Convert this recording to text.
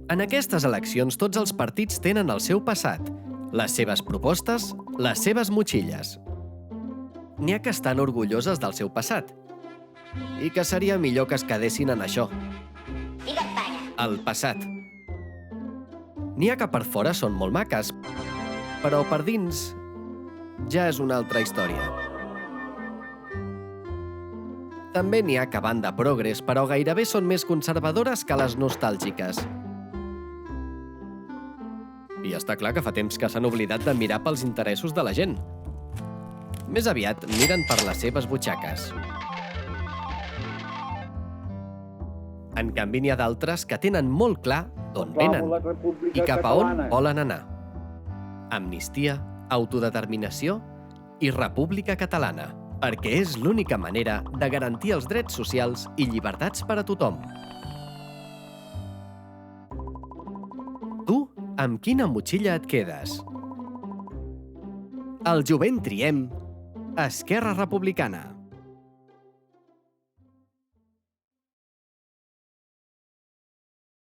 En aquestes eleccions tots els partits tenen el seu passat, les seves propostes, les seves motxilles. N'hi ha que estan orgulloses del seu passat i que seria millor que es quedessin en això, el passat. N'hi ha que per fora són molt maques, però per dins ja és una altra història. També n'hi ha que van de progres, però gairebé són més conservadores que les nostàlgiques. I està clar que fa temps que s'han oblidat de mirar pels interessos de la gent. Més aviat miren per les seves butxaques. En canvi, n'hi ha d'altres que tenen molt clar d'on venen i cap a on volen anar. Amnistia, autodeterminació i República Catalana, perquè és l'única manera de garantir els drets socials i llibertats per a tothom. Tu, amb quina motxilla et quedes? Al Jovent triem Esquerra Republicana.